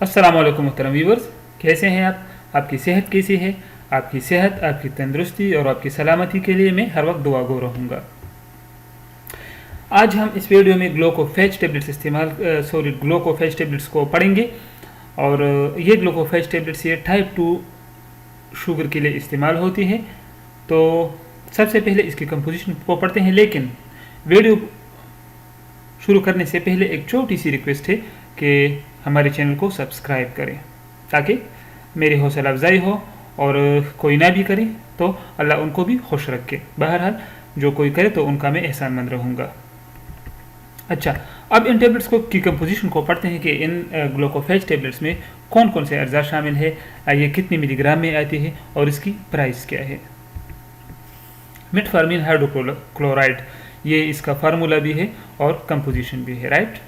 अस्सलाम वालेकुम मोहतरम व्यूवर्स, कैसे हैं आप? आपकी सेहत कैसी है? आपकी सेहत, आपकी तंदुरुस्ती और आपकी सलामती के लिए मैं हर वक्त दुआ गो रहूँगा। आज हम इस वीडियो में ग्लूकोफेज टेबलेट्स ग्लूकोफेज टेबलेट्स को पढ़ेंगे। और ये ग्लूकोफेज टेबलेट्स ये टाइप 2 शुगर के लिए इस्तेमाल होती है। तो सबसे पहले इसकी कंपोजिशन को पढ़ते हैं, लेकिन वीडियो शुरू करने से पहले एक छोटी सी रिक्वेस्ट है कि हमारे चैनल को सब्सक्राइब करें ताकि मेरी हौसला अफजाई हो, और कोई ना भी करे तो अल्लाह उनको भी खुश रखे। बहरहाल जो कोई करे तो उनका मैं एहसानमंद रहूँगा। अच्छा, अब इन टेबलेट्स की कंपोजिशन को पढ़ते हैं कि इन ग्लूकोफेज टेबलेट्स में कौन कौन से अज्जा शामिल है, ये कितने मिलीग्राम में आती है और इसकी प्राइस क्या है। मेटफॉर्मिन हाइड्रोक्लोराइड, ये इसका फार्मूला भी है और कंपोजिशन भी है, राइट।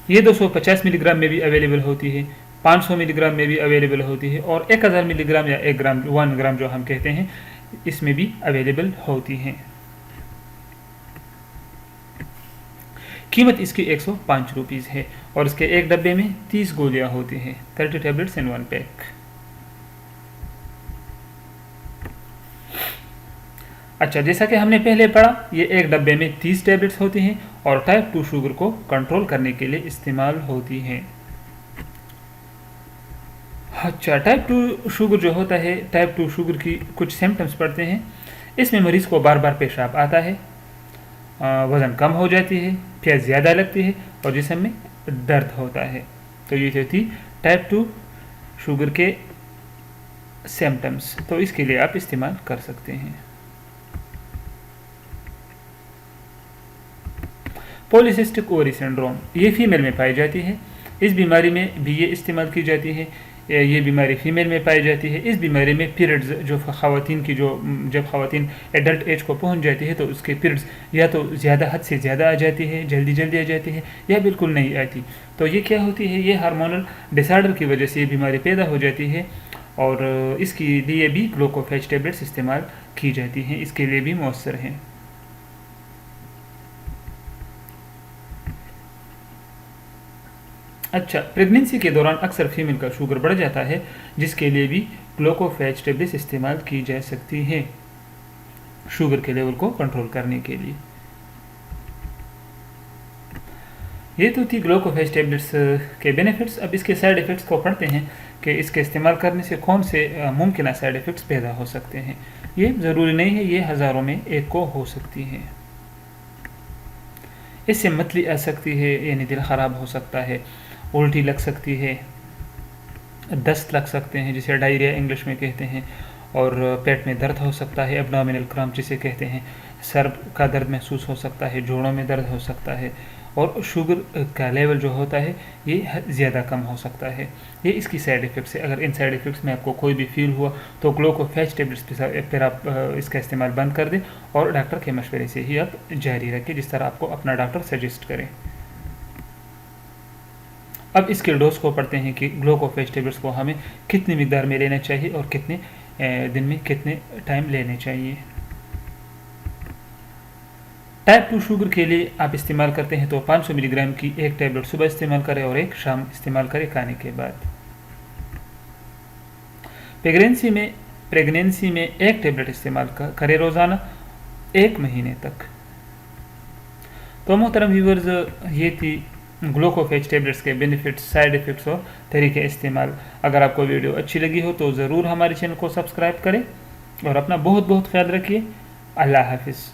ये 250 मिलीग्राम में भी अवेलेबल होती है, 500 मिलीग्राम में भी अवेलेबल होती है, और 1000 मिलीग्राम या 1 ग्राम जो हम कहते हैं इसमें भी अवेलेबल होती हैं। कीमत इसकी 105 रुपीज़ है और इसके एक डब्बे में 30 गोलियां होती हैं, 30 टैबलेट्स इन 1 पैक। अच्छा, जैसा कि हमने पहले पढ़ा, ये एक डब्बे में 30 टैबलेट्स होती हैं और टाइप 2 शुगर को कंट्रोल करने के लिए इस्तेमाल होती हैं। अच्छा, टाइप 2 शुगर जो होता है, टाइप 2 शुगर की कुछ सिम्टम्स पड़ते हैं। इसमें मरीज़ को बार बार पेशाब आता है, वज़न कम हो जाती है, प्यास ज़्यादा लगती है और जिस्म में दर्द होता है। तो ये थी टाइप 2 शुगर के सिम्टम्स। तो इसके लिए आप इस्तेमाल कर सकते हैं। पॉलीसिस्टिक ओवरी सिंड्रोम, ये फीमेल में पाई जाती है। इस बीमारी में भी ये इस्तेमाल की जाती है। ये बीमारी फीमेल में पाई जाती है। इस बीमारी में पीरियड्स जो ख़वातीन की जब ख़वातीन एडल्ट एज को पहुंच जाती है तो उसके पीरियड्स या तो ज़्यादा हद से ज़्यादा आ जाती है, जल्दी जल्दी आ जाती है, या बिल्कुल नहीं आती। तो ये क्या होती है, ये हार्मोनल डिसऑर्डर की वजह से ये बीमारी पैदा हो जाती है और इसके लिए भी ग्लूकोफेज टेबलेट्स इस्तेमाल की जाती हैं, इसके लिए भी मौसर हैं। अच्छा, प्रेगनेंसी के दौरान अक्सर फीमेल का शुगर बढ़ जाता है, जिसके लिए भी ग्लूकोफेज टेबलेट्स इस्तेमाल की जा सकती हैं शुगर के लेवल को कंट्रोल करने के लिए। ये तो थी ग्लूकोफेज टेबलेट्स के बेनिफिट्स। अब इसके साइड इफ़ेक्ट्स को पढ़ते हैं कि इसके इस्तेमाल करने से कौन से मुमकिन साइड इफ़ेक्ट्स पैदा हो सकते हैं। ये ज़रूरी नहीं है, ये हज़ारों में एक को हो सकती है। इससे मतली आ सकती है, यानी दिल ख़राब हो सकता है, उल्टी लग सकती है, दस्त लग सकते हैं जिसे डायरिया इंग्लिश में कहते हैं, और पेट में दर्द हो सकता है, एब्डोमिनल क्रैम्प जिसे कहते हैं, सर का दर्द महसूस हो सकता है, जोड़ों में दर्द हो सकता है, और शुगर का लेवल जो होता है ये ज़्यादा कम हो सकता है। ये इसकी साइड इफ़ेक्ट्स है। अगर इन साइड इफ़ेक्ट्स में आपको कोई भी फील हुआ तो ग्लूकोफेज टेबलेट्स फिर आप इसका इस्तेमाल बंद कर दें और डॉक्टर के मशवरे से ही आप जारी रखें, जिस तरह आपको अपना डॉक्टर सजेस्ट करें। अब इसके डोज को पढ़ते हैं कि ग्लूकोफेज टेबलेट्स को हमें कितनी मिकदार में लेना चाहिए और कितने दिन में कितने टाइम लेने चाहिए। टाइप 2 शुगर के लिए आप इस्तेमाल करते हैं तो 500 मिलीग्राम की एक टैबलेट सुबह इस्तेमाल करें और एक शाम इस्तेमाल करें खाने के बाद। प्रेगनेंसी में एक टैबलेट इस्तेमाल करें रोज़ाना 1 महीने तक। तो मोहतरम व्यूवर्स, ये थी ग्लूकोफेज टेबलेट्स के बेनिफिट्स, साइड इफ़ेक्ट्स और तरीके इस्तेमाल। अगर आपको वीडियो अच्छी लगी हो तो ज़रूर हमारे चैनल को सब्सक्राइब करें और अपना बहुत बहुत ख्याल रखिए। अल्लाह हाफिज़।